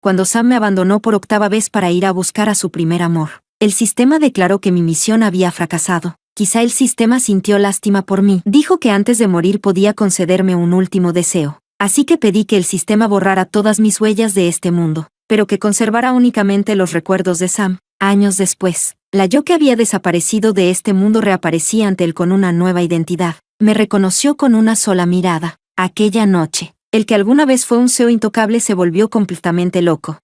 cuando Sam me abandonó por octava vez para ir a buscar a su primer amor. El sistema declaró que mi misión había fracasado. Quizá el sistema sintió lástima por mí. Dijo que antes de morir podía concederme un último deseo. Así que pedí que el sistema borrara todas mis huellas de este mundo, pero que conservara únicamente los recuerdos de Sam. Años después, la yo que había desaparecido de este mundo reaparecía ante él con una nueva identidad. Me reconoció con una sola mirada. Aquella noche, el que alguna vez fue un CEO intocable se volvió completamente loco.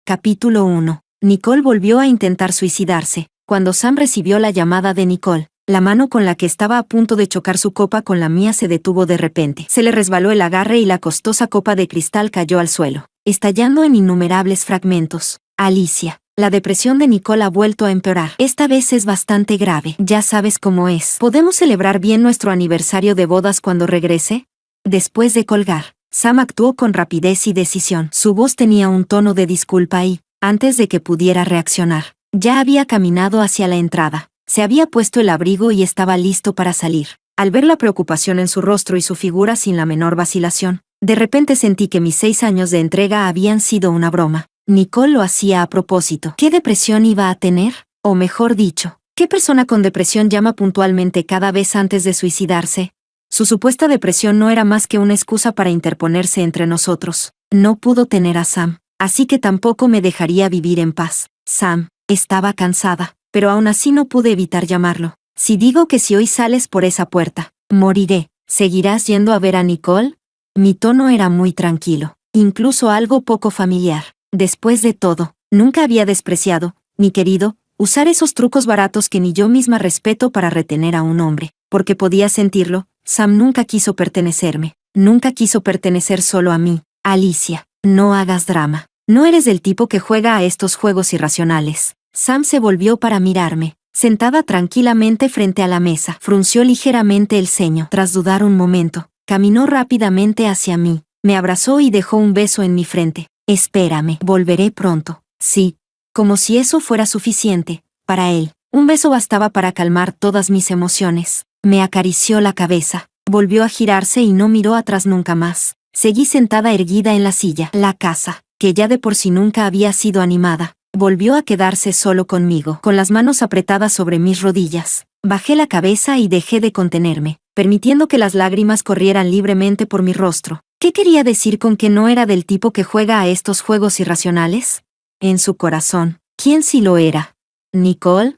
Capítulo 1. Nicole volvió a intentar suicidarse. Cuando Sam recibió la llamada de Nicole, la mano con la que estaba a punto de chocar su copa con la mía se detuvo de repente. Se le resbaló el agarre y la costosa copa de cristal cayó al suelo, estallando en innumerables fragmentos. Alicia. La depresión de Nicole ha vuelto a empeorar. Esta vez es bastante grave. Ya sabes cómo es. ¿Podemos celebrar bien nuestro aniversario de bodas cuando regrese? Después de colgar, Sam actuó con rapidez y decisión. Su voz tenía un tono de disculpa y, antes de que pudiera reaccionar, ya había caminado hacia la entrada. Se había puesto el abrigo y estaba listo para salir. Al ver la preocupación en su rostro y su figura sin la menor vacilación, de repente sentí que mis 6 años de entrega habían sido una broma. Nicole lo hacía a propósito. ¿Qué depresión iba a tener? O mejor dicho, ¿qué persona con depresión llama puntualmente cada vez antes de suicidarse? Su supuesta depresión no era más que una excusa para interponerse entre nosotros. No pudo tener a Sam, así que tampoco me dejaría vivir en paz. Sam, estaba cansada, pero aún así no pude evitar llamarlo. Si digo que si hoy sales por esa puerta, moriré, ¿seguirás yendo a ver a Nicole? Mi tono era muy tranquilo, incluso algo poco familiar. Después de todo, nunca había despreciado, ni querido, usar esos trucos baratos que ni yo misma respeto para retener a un hombre, porque podía sentirlo. Sam nunca quiso pertenecerme, nunca quiso pertenecer solo a mí. Alicia, no hagas drama. No eres del tipo que juega a estos juegos irracionales. Sam se volvió para mirarme, sentada tranquilamente frente a la mesa. Frunció ligeramente el ceño. Tras dudar un momento, caminó rápidamente hacia mí, me abrazó y dejó un beso en mi frente. Espérame, volveré pronto. Sí. Como si eso fuera suficiente, para él. Un beso bastaba para calmar todas mis emociones. Me acarició la cabeza, volvió a girarse y no miró atrás nunca más. Seguí sentada erguida en la silla. La casa, que ya de por sí nunca había sido animada, volvió a quedarse solo conmigo. Con las manos apretadas sobre mis rodillas, bajé la cabeza y dejé de contenerme, permitiendo que las lágrimas corrieran libremente por mi rostro. ¿Qué quería decir con que no era del tipo que juega a estos juegos irracionales? En su corazón, ¿quién sí lo era? ¿Nicole?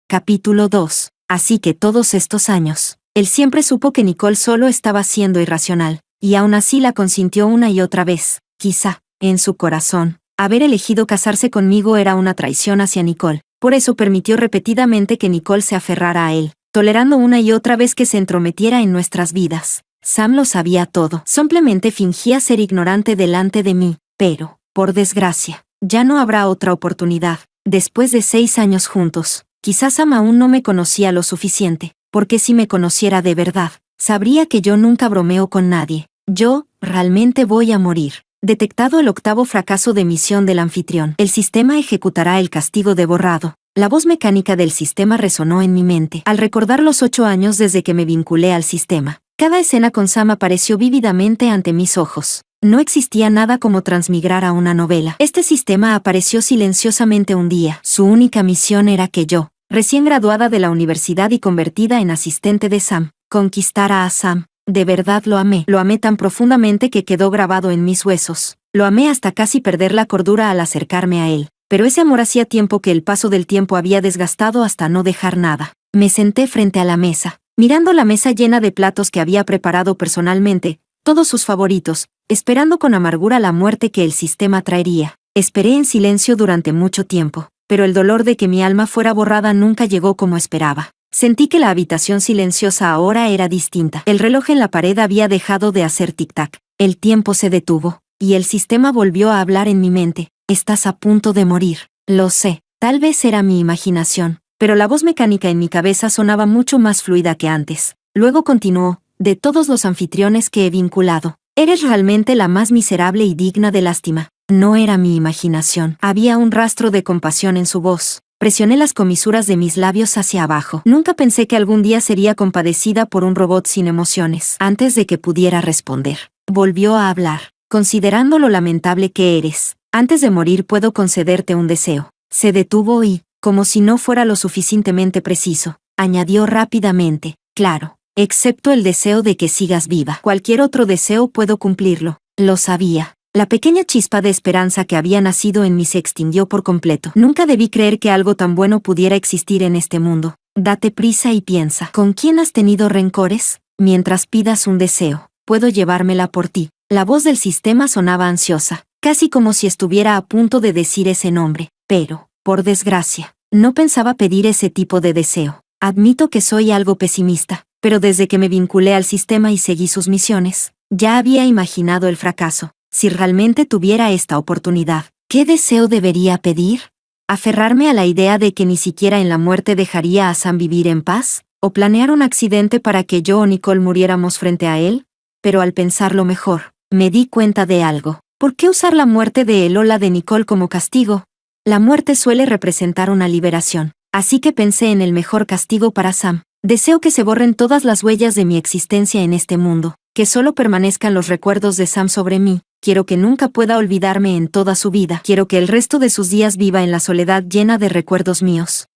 Capítulo 2. Así que todos estos años, él siempre supo que Nicole solo estaba siendo irracional, y aún así la consintió una y otra vez. Quizá, en su corazón, haber elegido casarse conmigo era una traición hacia Nicole. Por eso permitió repetidamente que Nicole se aferrara a él, tolerando una y otra vez que se entrometiera en nuestras vidas. Sam lo sabía todo. Simplemente fingía ser ignorante delante de mí. Pero, por desgracia, ya no habrá otra oportunidad. Después de 6 años juntos, quizás Sam aún no me conocía lo suficiente, porque si me conociera de verdad, sabría que yo nunca bromeo con nadie. Yo, realmente voy a morir. Detectado el 8º fracaso de misión del anfitrión, el sistema ejecutará el castigo de borrado. La voz mecánica del sistema resonó en mi mente. Al recordar los 8 años desde que me vinculé al sistema, cada escena con Sam apareció vívidamente ante mis ojos. No existía nada como transmigrar a una novela. Este sistema apareció silenciosamente un día. Su única misión era que yo, recién graduada de la universidad y convertida en asistente de Sam, conquistara a Sam. De verdad lo amé tan profundamente que quedó grabado en mis huesos. Lo amé hasta casi perder la cordura al acercarme a él. Pero ese amor hacía tiempo que el paso del tiempo había desgastado hasta no dejar nada. Me senté frente a la mesa, mirando la mesa llena de platos que había preparado personalmente, todos sus favoritos, esperando con amargura la muerte que el sistema traería. Esperé en silencio durante mucho tiempo, pero el dolor de que mi alma fuera borrada nunca llegó como esperaba. Sentí que la habitación silenciosa ahora era distinta. El reloj en la pared había dejado de hacer tic-tac. El tiempo se detuvo, y el sistema volvió a hablar en mi mente. Estás a punto de morir. Lo sé, tal vez era mi imaginación, pero la voz mecánica en mi cabeza sonaba mucho más fluida que antes. Luego continuó, de todos los anfitriones que he vinculado, eres realmente la más miserable y digna de lástima. No era mi imaginación. Había un rastro de compasión en su voz. Presioné las comisuras de mis labios hacia abajo. Nunca pensé que algún día sería compadecida por un robot sin emociones. Antes de que pudiera responder, volvió a hablar. Considerando lo lamentable que eres, antes de morir puedo concederte un deseo. Se detuvo y, como si no fuera lo suficientemente preciso, añadió rápidamente, claro, excepto el deseo de que sigas viva. Cualquier otro deseo puedo cumplirlo. Lo sabía. La pequeña chispa de esperanza que había nacido en mí se extinguió por completo. Nunca debí creer que algo tan bueno pudiera existir en este mundo. Date prisa y piensa. ¿Con quién has tenido rencores? Mientras pidas un deseo, puedo llevármela por ti. La voz del sistema sonaba ansiosa, casi como si estuviera a punto de decir ese nombre. Pero, por desgracia, no pensaba pedir ese tipo de deseo. Admito que soy algo pesimista, pero desde que me vinculé al sistema y seguí sus misiones, ya había imaginado el fracaso. Si realmente tuviera esta oportunidad, ¿qué deseo debería pedir? ¿Aferrarme a la idea de que ni siquiera en la muerte dejaría a Sam vivir en paz? ¿O planear un accidente para que yo o Nicole muriéramos frente a él? Pero al pensarlo mejor, me di cuenta de algo. ¿Por qué usar la muerte de él o la de Nicole como castigo? La muerte suele representar una liberación, así que pensé en el mejor castigo para Sam. Deseo que se borren todas las huellas de mi existencia en este mundo, que solo permanezcan los recuerdos de Sam sobre mí. Quiero que nunca pueda olvidarme en toda su vida. Quiero que el resto de sus días viva en la soledad llena de recuerdos míos.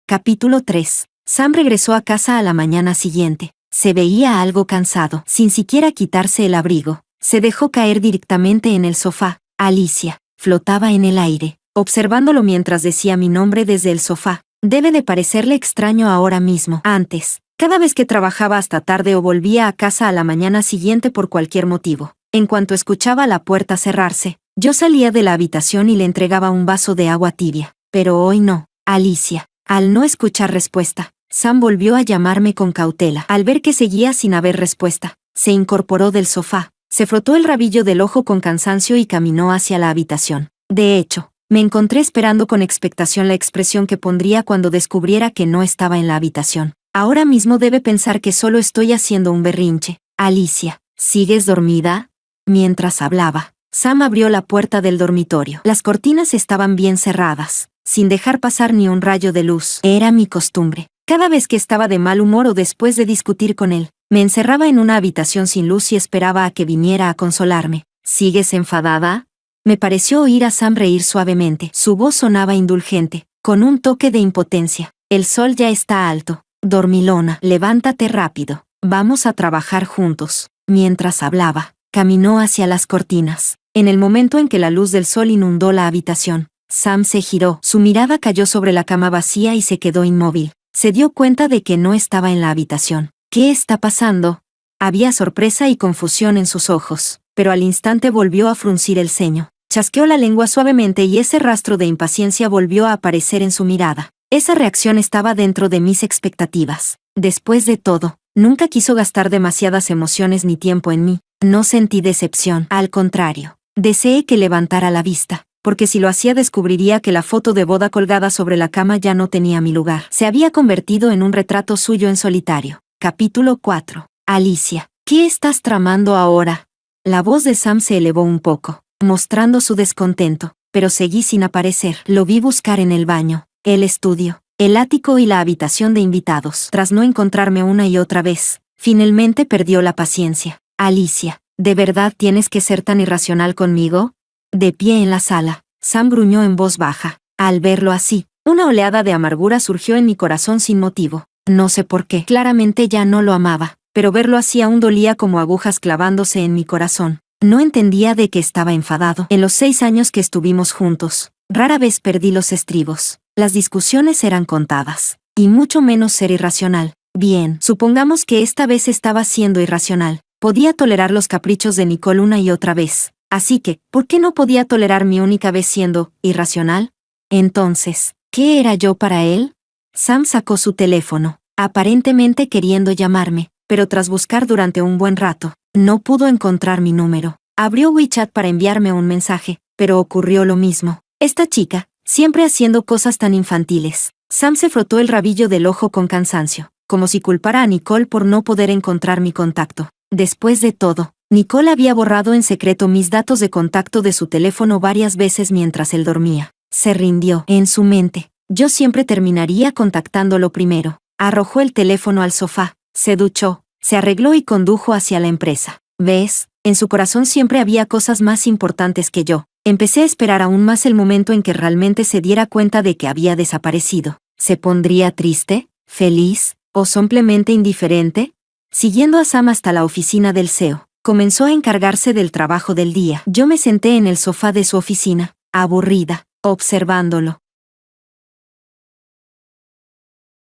Capítulo 3. Sam regresó a casa a la mañana siguiente. Se veía algo cansado, sin siquiera quitarse el abrigo. Se dejó caer directamente en el sofá. Alicia flotaba en el aire, observándolo mientras decía mi nombre desde el sofá. Debe de parecerle extraño ahora mismo. Antes, cada vez que trabajaba hasta tarde o volvía a casa a la mañana siguiente por cualquier motivo, en cuanto escuchaba la puerta cerrarse, yo salía de la habitación y le entregaba un vaso de agua tibia. Pero hoy no. Alicia. Al no escuchar respuesta, Sam volvió a llamarme con cautela. Al ver que seguía sin haber respuesta, se incorporó del sofá, se frotó el rabillo del ojo con cansancio y caminó hacia la habitación. De hecho, me encontré esperando con expectación la expresión que pondría cuando descubriera que no estaba en la habitación. Ahora mismo debe pensar que solo estoy haciendo un berrinche. Alicia, ¿sigues dormida? Mientras hablaba, Sam abrió la puerta del dormitorio. Las cortinas estaban bien cerradas, sin dejar pasar ni un rayo de luz. Era mi costumbre. Cada vez que estaba de mal humor o después de discutir con él, me encerraba en una habitación sin luz y esperaba a que viniera a consolarme. ¿Sigues enfadada? Me pareció oír a Sam reír suavemente. Su voz sonaba indulgente, con un toque de impotencia. El sol ya está alto. Dormilona, levántate rápido. Vamos a trabajar juntos. Mientras hablaba, caminó hacia las cortinas. En el momento en que la luz del sol inundó la habitación, Sam se giró. Su mirada cayó sobre la cama vacía y se quedó inmóvil. Se dio cuenta de que no estaba en la habitación. ¿Qué está pasando? Había sorpresa y confusión en sus ojos, pero al instante volvió a fruncir el ceño. Chasqueó la lengua suavemente y ese rastro de impaciencia volvió a aparecer en su mirada. Esa reacción estaba dentro de mis expectativas. Después de todo, nunca quiso gastar demasiadas emociones ni tiempo en mí. No sentí decepción. Al contrario, deseé que levantara la vista, porque si lo hacía descubriría que la foto de boda colgada sobre la cama ya no tenía mi lugar. Se había convertido en un retrato suyo en solitario. Capítulo 4. Alicia, ¿qué estás tramando ahora? La voz de Sam se elevó un poco, mostrando su descontento, pero seguí sin aparecer. Lo vi buscar en el baño, el estudio, el ático y la habitación de invitados. Tras no encontrarme una y otra vez, finalmente perdió la paciencia. Alicia, ¿de verdad tienes que ser tan irracional conmigo? De pie en la sala, Sam gruñó en voz baja. Al verlo así, una oleada de amargura surgió en mi corazón sin motivo. No sé por qué. Claramente ya no lo amaba, pero verlo así aún dolía como agujas clavándose en mi corazón. No entendía de qué estaba enfadado. En los 6 años que estuvimos juntos, rara vez perdí los estribos. Las discusiones eran contadas, y mucho menos ser irracional. Bien, supongamos que esta vez estaba siendo irracional. Podía tolerar los caprichos de Nicole una y otra vez. Así que, ¿por qué no podía tolerar mi única vez siendo irracional? Entonces, ¿qué era yo para él? Sam sacó su teléfono, aparentemente queriendo llamarme, pero tras buscar durante un buen rato, no pudo encontrar mi número. Abrió WeChat para enviarme un mensaje, pero ocurrió lo mismo. Esta chica, siempre haciendo cosas tan infantiles. Sam se frotó el rabillo del ojo con cansancio, como si culpara a Nicole por no poder encontrar mi contacto. Después de todo, Nicole había borrado en secreto mis datos de contacto de su teléfono varias veces mientras él dormía. Se rindió. En su mente, yo siempre terminaría contactándolo primero. Arrojó el teléfono al sofá, se duchó, se arregló y condujo hacia la empresa. ¿Ves? En su corazón siempre había cosas más importantes que yo. Empecé a esperar aún más el momento en que realmente se diera cuenta de que había desaparecido. ¿Se pondría triste, feliz, o simplemente indiferente? Siguiendo a Sam hasta la oficina del CEO, comenzó a encargarse del trabajo del día. Yo me senté en el sofá de su oficina, aburrida, observándolo.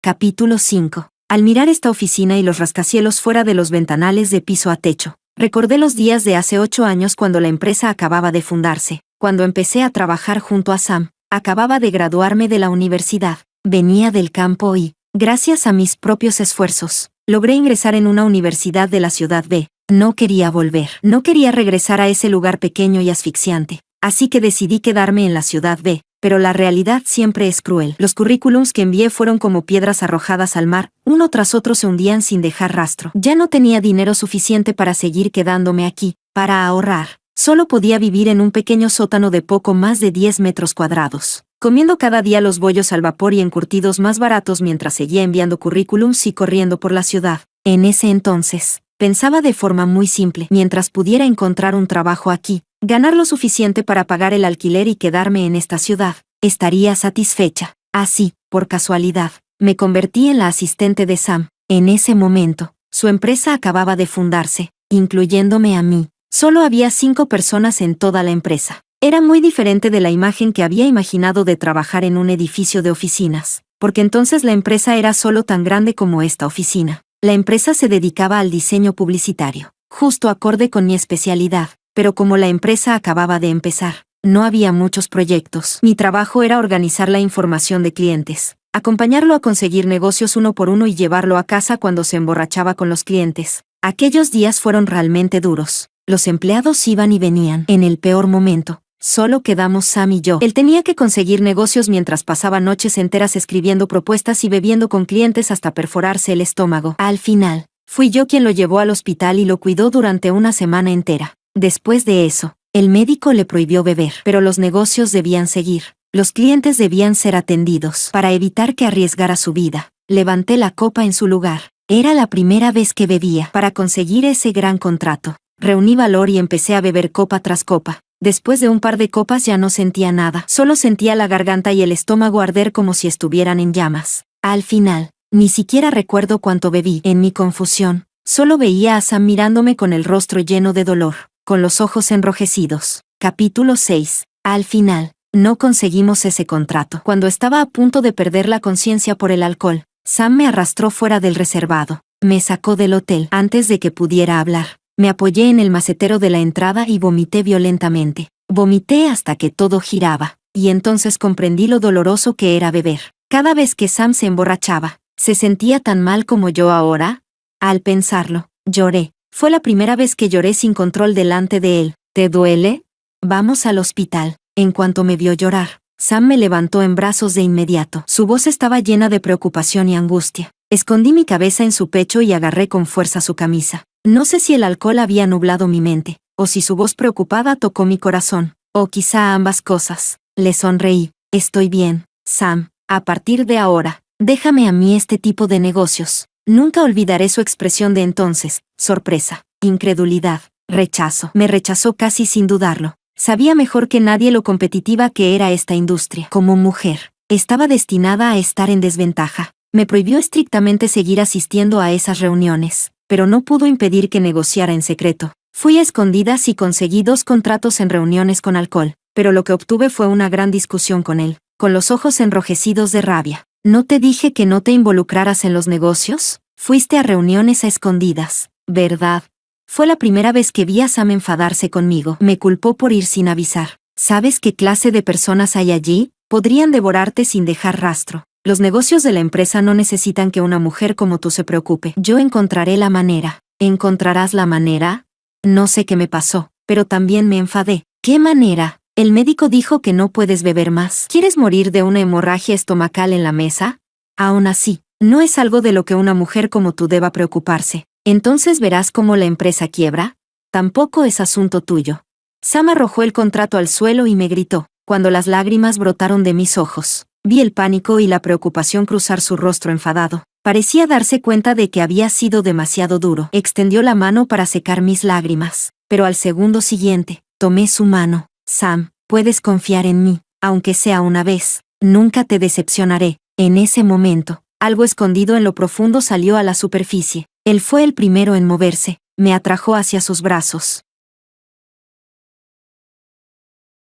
Capítulo 5. Al mirar esta oficina y los rascacielos fuera de los ventanales de piso a techo, recordé los días de hace 8 años cuando la empresa acababa de fundarse, cuando empecé a trabajar junto a Sam. Acababa de graduarme de la universidad, venía del campo y, gracias a mis propios esfuerzos, logré ingresar en una universidad de la ciudad B. No quería volver, no quería regresar a ese lugar pequeño y asfixiante, así que decidí quedarme en la ciudad B. Pero la realidad siempre es cruel. Los currículums que envié fueron como piedras arrojadas al mar, uno tras otro se hundían sin dejar rastro. Ya no tenía dinero suficiente para seguir quedándome aquí, para ahorrar. Solo podía vivir en un pequeño sótano de poco más de 10 metros cuadrados, comiendo cada día los bollos al vapor y encurtidos más baratos mientras seguía enviando currículums y corriendo por la ciudad. En ese entonces, pensaba de forma muy simple: mientras pudiera encontrar un trabajo aquí, ganar lo suficiente para pagar el alquiler y quedarme en esta ciudad, estaría satisfecha. Así, por casualidad, me convertí en la asistente de Sam. En ese momento, su empresa acababa de fundarse, incluyéndome a mí. Solo había 5 personas en toda la empresa. Era muy diferente de la imagen que había imaginado de trabajar en un edificio de oficinas, porque entonces la empresa era solo tan grande como esta oficina. La empresa se dedicaba al diseño publicitario, justo acorde con mi especialidad. Pero como la empresa acababa de empezar, no había muchos proyectos. Mi trabajo era organizar la información de clientes, acompañarlo a conseguir negocios uno por uno y llevarlo a casa cuando se emborrachaba con los clientes. Aquellos días fueron realmente duros. Los empleados iban y venían. En el peor momento, solo quedamos Sam y yo. Él tenía que conseguir negocios mientras pasaba noches enteras escribiendo propuestas y bebiendo con clientes hasta perforarse el estómago. Al final, fui yo quien lo llevó al hospital y lo cuidó durante una semana entera. Después de eso, el médico le prohibió beber, pero los negocios debían seguir. Los clientes debían ser atendidos. Para evitar que arriesgara su vida, levanté la copa en su lugar. Era la primera vez que bebía. Para conseguir ese gran contrato, reuní valor y empecé a beber copa tras copa. Después de un par de copas ya no sentía nada. Solo sentía la garganta y el estómago arder como si estuvieran en llamas. Al final, ni siquiera recuerdo cuánto bebí. En mi confusión, solo veía a Sam mirándome con el rostro lleno de dolor, con los ojos enrojecidos. Capítulo 6. Al final, no conseguimos ese contrato. Cuando estaba a punto de perder la conciencia por el alcohol, Sam me arrastró fuera del reservado. Me sacó del hotel antes de que pudiera hablar. Me apoyé en el macetero de la entrada y vomité violentamente. Vomité hasta que todo giraba, y entonces comprendí lo doloroso que era beber. Cada vez que Sam se emborrachaba, ¿se sentía tan mal como yo ahora? Al pensarlo, lloré. Fue la primera vez que lloré sin control delante de él. ¿Te duele? Vamos al hospital. En cuanto me vio llorar, Sam me levantó en brazos de inmediato. Su voz estaba llena de preocupación y angustia. Escondí mi cabeza en su pecho y agarré con fuerza su camisa. No sé si el alcohol había nublado mi mente, o si su voz preocupada tocó mi corazón, o quizá ambas cosas. Le sonreí. Estoy bien, Sam. A partir de ahora, déjame a mí este tipo de negocios. Nunca olvidaré su expresión de entonces: sorpresa, incredulidad, rechazo. Me rechazó casi sin dudarlo. Sabía mejor que nadie lo competitiva que era esta industria. Como mujer, estaba destinada a estar en desventaja. Me prohibió estrictamente seguir asistiendo a esas reuniones, pero no pudo impedir que negociara en secreto. Fui a escondidas y conseguí 2 contratos en reuniones con alcohol, pero lo que obtuve fue una gran discusión con él, con los ojos enrojecidos de rabia. ¿No te dije que no te involucraras en los negocios? Fuiste a reuniones a escondidas, ¿verdad? Fue la primera vez que vi a Sam enfadarse conmigo. Me culpó por ir sin avisar. ¿Sabes qué clase de personas hay allí? Podrían devorarte sin dejar rastro. Los negocios de la empresa no necesitan que una mujer como tú se preocupe. Yo encontraré la manera. ¿Encontrarás la manera? No sé qué me pasó, pero también me enfadé. ¿Qué manera? El médico dijo que no puedes beber más. ¿Quieres morir de una hemorragia estomacal en la mesa? Aún así, no es algo de lo que una mujer como tú deba preocuparse. Entonces verás cómo la empresa quiebra. Tampoco es asunto tuyo. Sam arrojó el contrato al suelo y me gritó. Cuando las lágrimas brotaron de mis ojos, vi el pánico y la preocupación cruzar su rostro enfadado. Parecía darse cuenta de que había sido demasiado duro. Extendió la mano para secar mis lágrimas, pero al segundo siguiente, tomé su mano. Sam, puedes confiar en mí, aunque sea una vez. Nunca te decepcionaré. En ese momento, algo escondido en lo profundo salió a la superficie. Él fue el primero en moverse. Me atrajo hacia sus brazos.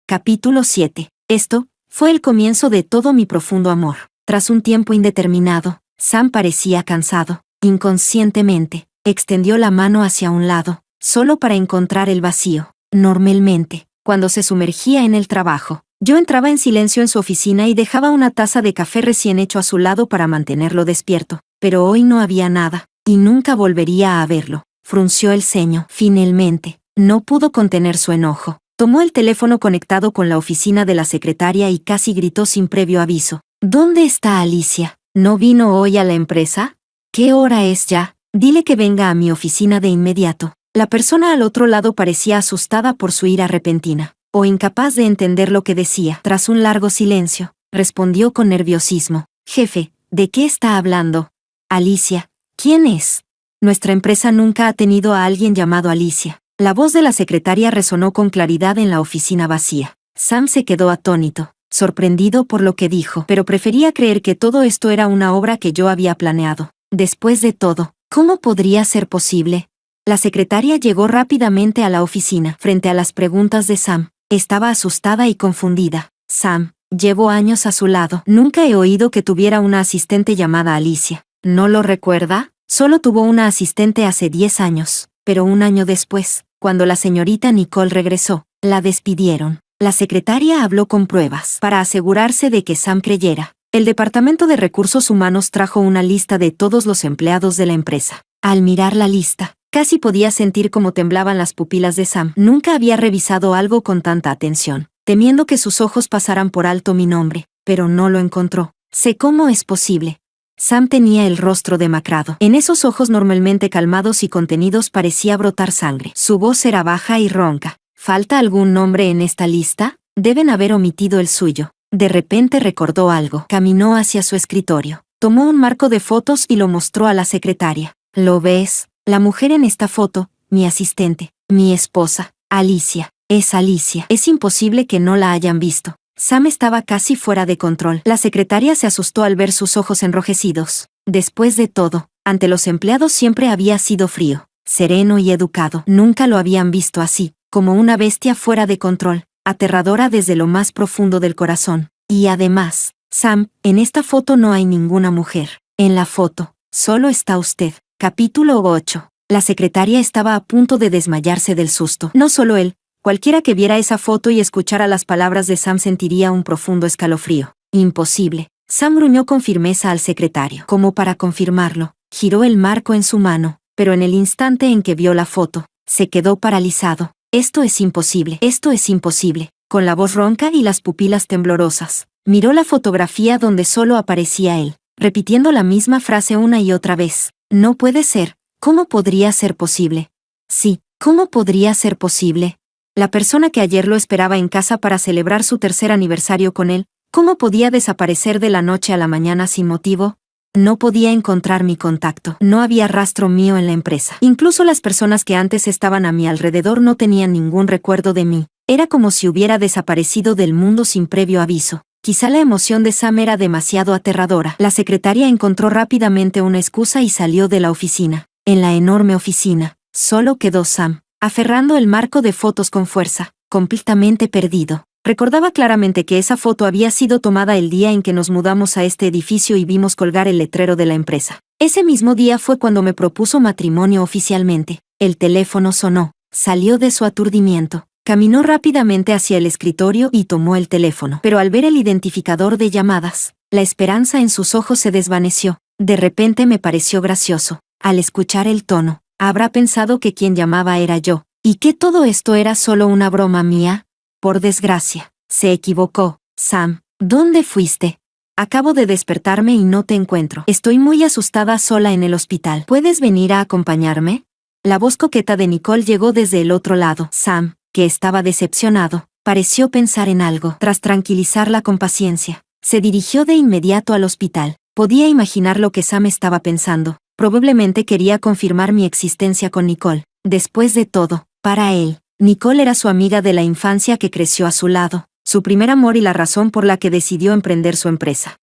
Capítulo 7. Esto fue el comienzo de todo mi profundo amor. Tras un tiempo indeterminado, Sam parecía cansado. Inconscientemente, extendió la mano hacia un lado, solo para encontrar el vacío. Normalmente, cuando se sumergía en el trabajo, yo entraba en silencio en su oficina y dejaba una taza de café recién hecho a su lado para mantenerlo despierto. Pero hoy no había nada, y nunca volvería a verlo. Frunció el ceño. Finalmente, no pudo contener su enojo. Tomó el teléfono conectado con la oficina de la secretaria y casi gritó sin previo aviso. ¿Dónde está Alicia? ¿No vino hoy a la empresa? ¿Qué hora es ya? Dile que venga a mi oficina de inmediato. La persona al otro lado parecía asustada por su ira repentina, o incapaz de entender lo que decía. Tras un largo silencio, respondió con nerviosismo. Jefe, ¿de qué está hablando? Alicia. ¿Quién es? Nuestra empresa nunca ha tenido a alguien llamado Alicia. La voz de la secretaria resonó con claridad en la oficina vacía. Sam se quedó atónito, sorprendido por lo que dijo, pero prefería creer que todo esto era una obra que yo había planeado. Después de todo, ¿cómo podría ser posible? La secretaria llegó rápidamente a la oficina. Frente a las preguntas de Sam, estaba asustada y confundida. Sam, llevo años a su lado. Nunca he oído que tuviera una asistente llamada Alicia. ¿No lo recuerda? Solo tuvo una asistente hace 10 años, pero un año después, cuando la señorita Nicole regresó, la despidieron. La secretaria habló con pruebas para asegurarse de que Sam creyera. El Departamento de Recursos Humanos trajo una lista de todos los empleados de la empresa. Al mirar la lista, casi podía sentir cómo temblaban las pupilas de Sam. Nunca había revisado algo con tanta atención, temiendo que sus ojos pasaran por alto mi nombre, pero no lo encontró. Sé cómo es posible. Sam tenía el rostro demacrado. En esos ojos normalmente calmados y contenidos parecía brotar sangre. Su voz era baja y ronca. ¿Falta algún nombre en esta lista? Deben haber omitido el suyo. De repente recordó algo. Caminó hacia su escritorio. Tomó un marco de fotos y lo mostró a la secretaria. ¿Lo ves? La mujer en esta foto, mi asistente, mi esposa, Alicia. Es Alicia. Es imposible que no la hayan visto. Sam estaba casi fuera de control. La secretaria se asustó al ver sus ojos enrojecidos. Después de todo, ante los empleados siempre había sido frío, sereno y educado. Nunca lo habían visto así, como una bestia fuera de control, aterradora desde lo más profundo del corazón. Y además, Sam, en esta foto no hay ninguna mujer. En la foto, solo está usted. Capítulo 8. La secretaria estaba a punto de desmayarse del susto. No solo él. Cualquiera que viera esa foto y escuchara las palabras de Sam sentiría un profundo escalofrío. Imposible. Sam gruñó con firmeza al secretario. Como para confirmarlo, giró el marco en su mano, pero en el instante en que vio la foto, se quedó paralizado. Esto es imposible. Esto es imposible. Con la voz ronca y las pupilas temblorosas, miró la fotografía donde solo aparecía él, repitiendo la misma frase una y otra vez. No puede ser. ¿Cómo podría ser posible? Sí, ¿cómo podría ser posible? La persona que ayer lo esperaba en casa para celebrar su tercer aniversario con él, ¿cómo podía desaparecer de la noche a la mañana sin motivo? No podía encontrar mi contacto. No había rastro mío en la empresa. Incluso las personas que antes estaban a mi alrededor no tenían ningún recuerdo de mí. Era como si hubiera desaparecido del mundo sin previo aviso. Quizá la emoción de Sam era demasiado aterradora. La secretaria encontró rápidamente una excusa y salió de la oficina. En la enorme oficina, solo quedó Sam, aferrando el marco de fotos con fuerza, completamente perdido. Recordaba claramente que esa foto había sido tomada el día en que nos mudamos a este edificio y vimos colgar el letrero de la empresa. Ese mismo día fue cuando me propuso matrimonio oficialmente. El teléfono sonó. Salió de su aturdimiento. Caminó rápidamente hacia el escritorio y tomó el teléfono. Pero al ver el identificador de llamadas, la esperanza en sus ojos se desvaneció. De repente me pareció gracioso. Al escuchar el tono, habrá pensado que quien llamaba era yo, y que todo esto era solo una broma mía. Por desgracia, se equivocó. Sam, ¿dónde fuiste? Acabo de despertarme y no te encuentro. Estoy muy asustada sola en el hospital. ¿Puedes venir a acompañarme? La voz coqueta de Nicole llegó desde el otro lado. Sam, que estaba decepcionado, pareció pensar en algo. Tras tranquilizarla con paciencia, se dirigió de inmediato al hospital. Podía imaginar lo que Sam estaba pensando. Probablemente quería confirmar mi existencia con Nicole. Después de todo, para él, Nicole era su amiga de la infancia que creció a su lado, su primer amor y la razón por la que decidió emprender su empresa.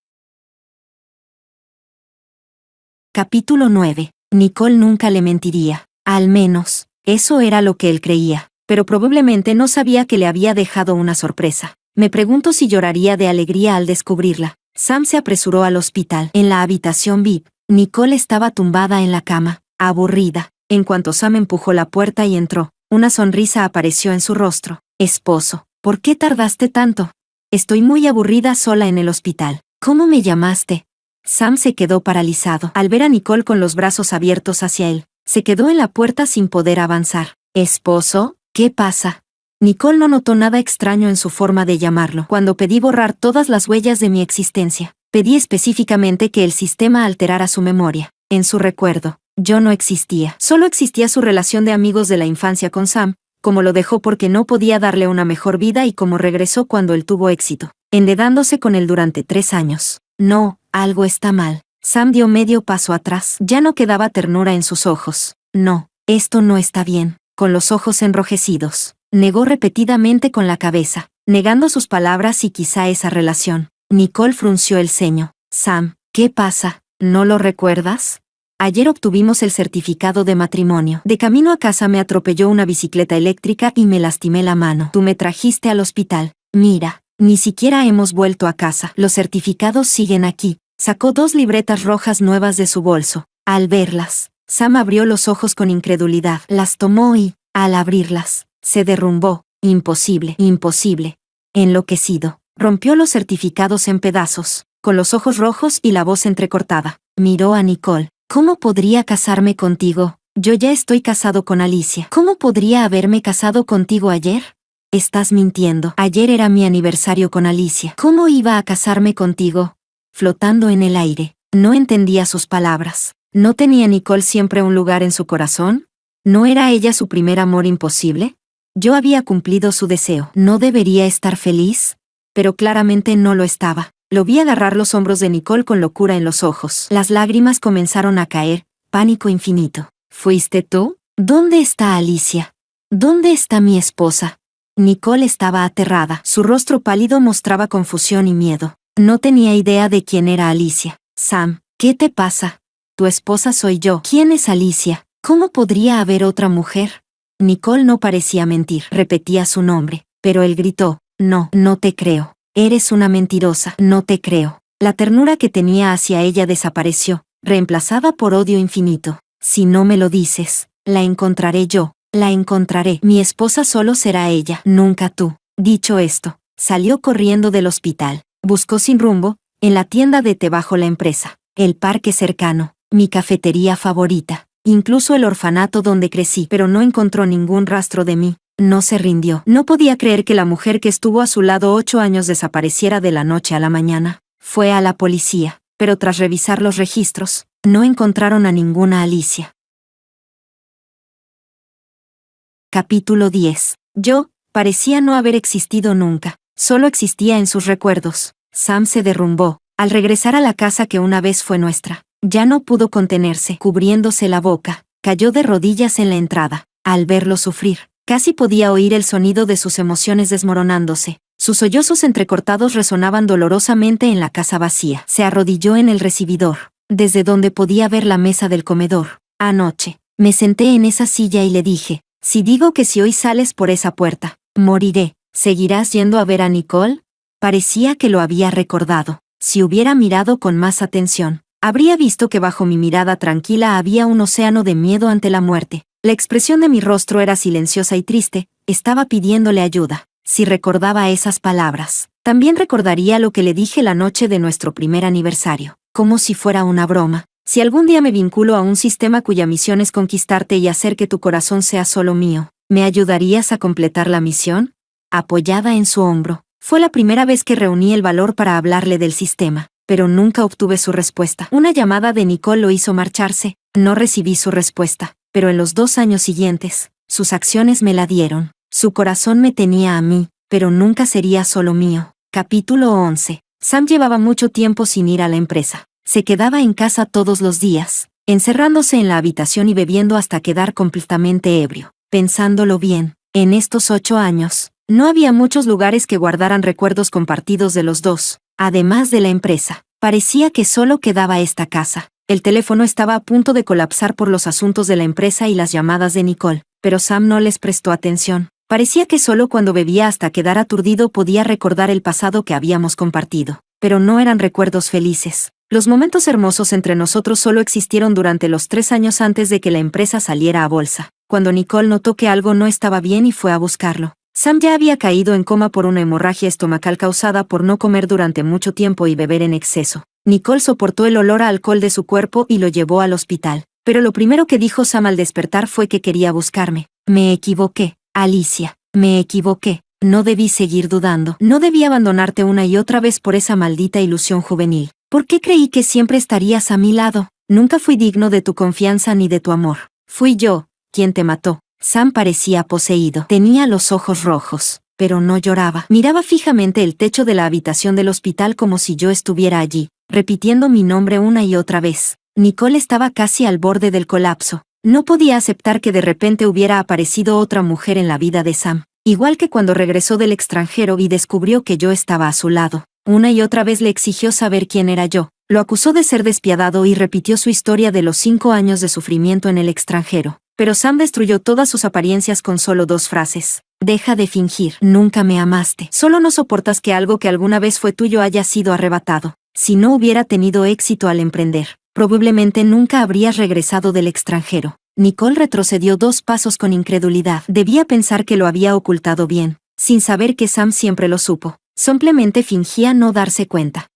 Capítulo 9. Nicole nunca le mentiría. Al menos, eso era lo que él creía, pero probablemente no sabía que le había dejado una sorpresa. Me pregunto si lloraría de alegría al descubrirla. Sam se apresuró al hospital. En la habitación VIP, Nicole estaba tumbada en la cama, aburrida. En cuanto Sam empujó la puerta y entró, una sonrisa apareció en su rostro. Esposo, ¿por qué tardaste tanto? Estoy muy aburrida sola en el hospital. ¿Cómo me llamaste? Sam se quedó paralizado. Al ver a Nicole con los brazos abiertos hacia él, se quedó en la puerta sin poder avanzar. ¿Esposo? ¿Qué pasa? Nicole no notó nada extraño en su forma de llamarlo. Cuando pedí borrar todas las huellas de mi existencia, pedí específicamente que el sistema alterara su memoria. En su recuerdo, yo no existía. Solo existía su relación de amigos de la infancia con Sam, como lo dejó porque no podía darle una mejor vida y como regresó cuando él tuvo éxito, enredándose con él durante 3 años. No, algo está mal. Sam dio medio paso atrás. Ya no quedaba ternura en sus ojos. No, esto no está bien. Con los ojos enrojecidos, negó repetidamente con la cabeza, negando sus palabras y quizá esa relación. Nicole frunció el ceño. Sam, ¿qué pasa? ¿No lo recuerdas? Ayer obtuvimos el certificado de matrimonio. De camino a casa me atropelló una bicicleta eléctrica y me lastimé la mano. Tú me trajiste al hospital. Mira, ni siquiera hemos vuelto a casa. Los certificados siguen aquí. Sacó 2 libretas rojas nuevas de su bolso. Al verlas, Sam abrió los ojos con incredulidad. Las tomó y, al abrirlas, se derrumbó. Imposible, imposible. Enloquecido, rompió los certificados en pedazos, con los ojos rojos y la voz entrecortada. Miró a Nicole. ¿Cómo podría casarme contigo? Yo ya estoy casado con Alicia. ¿Cómo podría haberme casado contigo ayer? Estás mintiendo. Ayer era mi aniversario con Alicia. ¿Cómo iba a casarme contigo? Flotando en el aire, no entendía sus palabras. ¿No tenía Nicole siempre un lugar en su corazón? ¿No era ella su primer amor imposible? Yo había cumplido su deseo. ¿No debería estar feliz? Pero claramente no lo estaba. Lo vi agarrar los hombros de Nicole con locura en los ojos. Las lágrimas comenzaron a caer, pánico infinito. ¿Fuiste tú? ¿Dónde está Alicia? ¿Dónde está mi esposa? Nicole estaba aterrada. Su rostro pálido mostraba confusión y miedo. No tenía idea de quién era Alicia. Sam, ¿qué te pasa? Tu esposa soy yo. ¿Quién es Alicia? ¿Cómo podría haber otra mujer? Nicole no parecía mentir. Repetía su nombre, pero él gritó, no, no te creo. Eres una mentirosa, no te creo. La ternura que tenía hacia ella desapareció, reemplazada por odio infinito. Si no me lo dices, la encontraré yo, la encontraré. Mi esposa solo será ella, nunca tú. Dicho esto, salió corriendo del hospital. Buscó sin rumbo, en la tienda de té bajo la empresa, el parque cercano, mi cafetería favorita, incluso el orfanato donde crecí, pero no encontró ningún rastro de mí. No se rindió. No podía creer que la mujer que estuvo a su lado 8 años desapareciera de la noche a la mañana. Fue a la policía, pero tras revisar los registros, no encontraron a ninguna Alicia. Capítulo 10. Yo, parecía no haber existido nunca, solo existía en sus recuerdos. Sam se derrumbó, al regresar a la casa que una vez fue nuestra. Ya no pudo contenerse, cubriéndose la boca, cayó de rodillas en la entrada. Al verlo sufrir, casi podía oír el sonido de sus emociones desmoronándose. Sus sollozos entrecortados resonaban dolorosamente en la casa vacía. Se arrodilló en el recibidor, desde donde podía ver la mesa del comedor. Anoche, me senté en esa silla y le dije, si digo que si hoy sales por esa puerta, moriré, ¿seguirás yendo a ver a Nicole? Parecía que lo había recordado. Si hubiera mirado con más atención, habría visto que bajo mi mirada tranquila había un océano de miedo ante la muerte. La expresión de mi rostro era silenciosa y triste, estaba pidiéndole ayuda. Si recordaba esas palabras, también recordaría lo que le dije la noche de nuestro primer aniversario, como si fuera una broma. Si algún día me vinculo a un sistema cuya misión es conquistarte y hacer que tu corazón sea solo mío, ¿me ayudarías a completar la misión? Apoyada en su hombro, fue la primera vez que reuní el valor para hablarle del sistema, pero nunca obtuve su respuesta. Una llamada de Nicole lo hizo marcharse, no recibí su respuesta. pero en los 2 años siguientes, sus acciones me la dieron. Su corazón me tenía a mí, pero nunca sería solo mío. Capítulo 11. Sam llevaba mucho tiempo sin ir a la empresa. Se quedaba en casa todos los días, encerrándose en la habitación y bebiendo hasta quedar completamente ebrio. Pensándolo bien, en estos 8 años, no había muchos lugares que guardaran recuerdos compartidos de los dos, además de la empresa. Parecía que solo quedaba esta casa. El teléfono estaba a punto de colapsar por los asuntos de la empresa y las llamadas de Nicole, pero Sam no les prestó atención. Parecía que solo cuando bebía hasta quedar aturdido podía recordar el pasado que habíamos compartido. Pero no eran recuerdos felices. Los momentos hermosos entre nosotros solo existieron durante los 3 años antes de que la empresa saliera a bolsa, cuando Nicole notó que algo no estaba bien y fue a buscarlo. Sam ya había caído en coma por una hemorragia estomacal causada por no comer durante mucho tiempo y beber en exceso. Nicole soportó el olor a alcohol de su cuerpo y lo llevó al hospital. Pero lo primero que dijo Sam al despertar fue que quería buscarme. Me equivoqué, Alicia. Me equivoqué. No debí seguir dudando. No debí abandonarte una y otra vez por esa maldita ilusión juvenil. ¿Por qué creí que siempre estarías a mi lado? Nunca fui digno de tu confianza ni de tu amor. Fui yo quien te mató. Sam parecía poseído. Tenía los ojos rojos, pero no lloraba. Miraba fijamente el techo de la habitación del hospital como si yo estuviera allí, repitiendo mi nombre una y otra vez. Nicole estaba casi al borde del colapso. No podía aceptar que de repente hubiera aparecido otra mujer en la vida de Sam. Igual que cuando regresó del extranjero y descubrió que yo estaba a su lado. Una y otra vez le exigió saber quién era yo. Lo acusó de ser despiadado y repitió su historia de los 5 años de sufrimiento en el extranjero. Pero Sam destruyó todas sus apariencias con solo 2 frases. Deja de fingir. Nunca me amaste. Solo no soportas que algo que alguna vez fue tuyo haya sido arrebatado. Si no hubiera tenido éxito al emprender, probablemente nunca habrías regresado del extranjero. Nicole retrocedió 2 pasos con incredulidad. Debía pensar que lo había ocultado bien, sin saber que Sam siempre lo supo. Simplemente fingía no darse cuenta.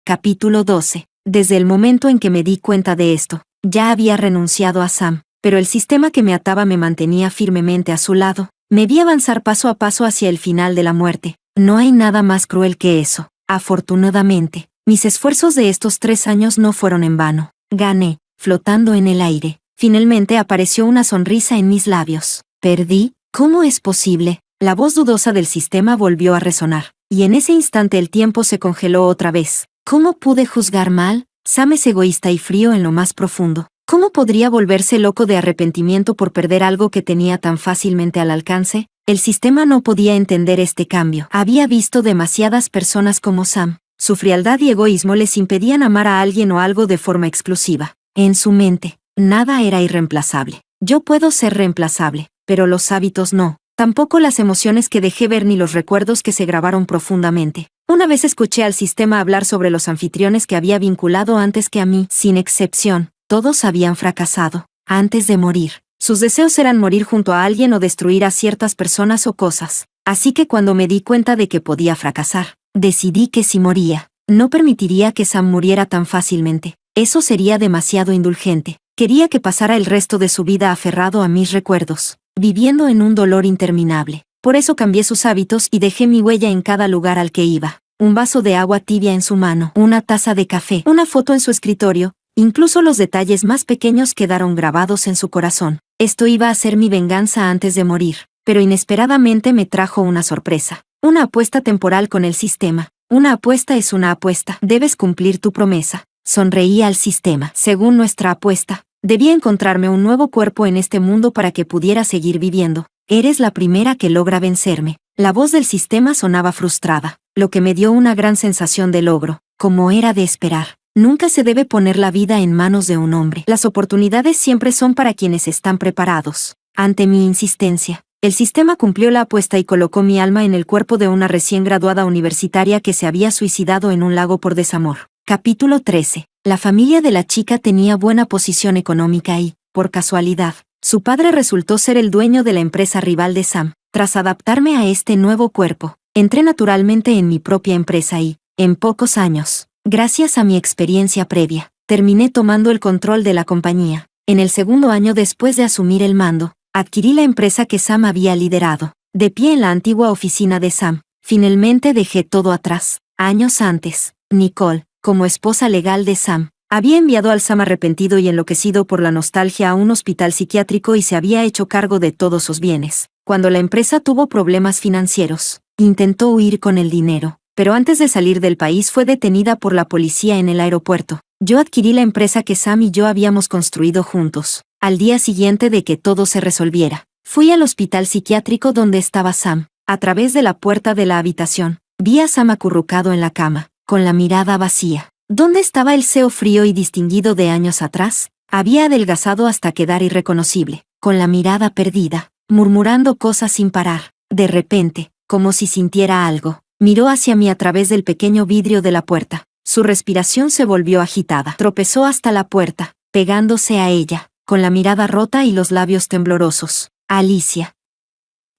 Capítulo 12. Desde el momento en que me di cuenta de esto, ya había renunciado a Sam, pero el sistema que me ataba me mantenía firmemente a su lado. Me vi avanzar paso a paso hacia el final de la muerte. No hay nada más cruel que eso. Afortunadamente, mis esfuerzos de estos 3 años no fueron en vano. Gané, flotando en el aire. Finalmente apareció una sonrisa en mis labios. ¿Perdí? ¿Cómo es posible? La voz dudosa del sistema volvió a resonar, y en ese instante el tiempo se congeló otra vez. ¿Cómo pude juzgar mal? Sam es egoísta y frío en lo más profundo. ¿Cómo podría volverse loco de arrepentimiento por perder algo que tenía tan fácilmente al alcance? El sistema no podía entender este cambio. Había visto demasiadas personas como Sam. Su frialdad y egoísmo les impedían amar a alguien o algo de forma exclusiva. En su mente, nada era irreemplazable. Yo puedo ser reemplazable, pero los hábitos no. Tampoco las emociones que dejé ver ni los recuerdos que se grabaron profundamente. Una vez escuché al sistema hablar sobre los anfitriones que había vinculado antes que a mí, sin excepción. Todos habían fracasado. Antes de morir, sus deseos eran morir junto a alguien o destruir a ciertas personas o cosas. Así que cuando me di cuenta de que podía fracasar, decidí que si moría, no permitiría que Sam muriera tan fácilmente. Eso sería demasiado indulgente. Quería que pasara el resto de su vida aferrado a mis recuerdos, viviendo en un dolor interminable. Por eso cambié sus hábitos y dejé mi huella en cada lugar al que iba. Un vaso de agua tibia en su mano, una taza de café, una foto en su escritorio. Incluso los detalles más pequeños quedaron grabados en su corazón. Esto iba a ser mi venganza antes de morir, pero inesperadamente me trajo una sorpresa. Una apuesta temporal con el sistema. Una apuesta es una apuesta. Debes cumplir tu promesa. Sonreí al sistema. Según nuestra apuesta, debía encontrarme un nuevo cuerpo en este mundo para que pudiera seguir viviendo. Eres la primera que logra vencerme. La voz del sistema sonaba frustrada, lo que me dio una gran sensación de logro, como era de esperar. Nunca se debe poner la vida en manos de un hombre. Las oportunidades siempre son para quienes están preparados. Ante mi insistencia, el sistema cumplió la apuesta y colocó mi alma en el cuerpo de una recién graduada universitaria que se había suicidado en un lago por desamor. Capítulo 13. La familia de la chica tenía buena posición económica y, por casualidad, su padre resultó ser el dueño de la empresa rival de Sam. Tras adaptarme a este nuevo cuerpo, entré naturalmente en mi propia empresa y, en pocos años, gracias a mi experiencia previa, terminé tomando el control de la compañía. En el segundo año después de asumir el mando, adquirí la empresa que Sam había liderado. De pie en la antigua oficina de Sam, finalmente dejé todo atrás. Años antes, Nicole, como esposa legal de Sam, Había enviado al Sam arrepentido y enloquecido por la nostalgia a un hospital psiquiátrico y se había hecho cargo de todos sus bienes. Cuando la empresa tuvo problemas financieros, intentó huir con el dinero, pero antes de salir del país fue detenida por la policía en el aeropuerto. Yo adquirí la empresa que Sam y yo habíamos construido juntos. Al día siguiente de que todo se resolviera, fui al hospital psiquiátrico donde estaba Sam. A través de la puerta de la habitación, vi a Sam acurrucado en la cama, con la mirada vacía. ¿Dónde estaba el Seo frío y distinguido de años atrás? Había adelgazado hasta quedar irreconocible, con la mirada perdida, murmurando cosas sin parar. De repente, como si sintiera algo, miró hacia mí a través del pequeño vidrio de la puerta. Su respiración se volvió agitada. Tropezó hasta la puerta, pegándose a ella, con la mirada rota y los labios temblorosos. Alicia.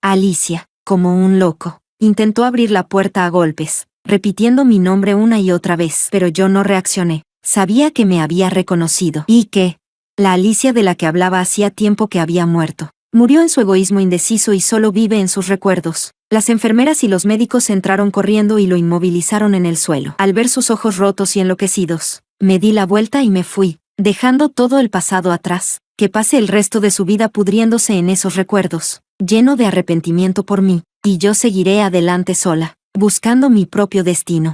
Alicia, como un loco, intentó abrir la puerta a golpes, repitiendo mi nombre una y otra vez, pero yo no reaccioné. Sabía que me había reconocido y que la Alicia de la que hablaba hacía tiempo que había muerto. Murió en su egoísmo indeciso y solo vive en sus recuerdos. Las enfermeras y los médicos entraron corriendo y lo inmovilizaron en el suelo. Al ver sus ojos rotos y enloquecidos, me di la vuelta y me fui, dejando todo el pasado atrás. Que pase el resto de su vida pudriéndose en esos recuerdos, lleno de arrepentimiento por mí, y yo seguiré adelante sola, buscando mi propio destino.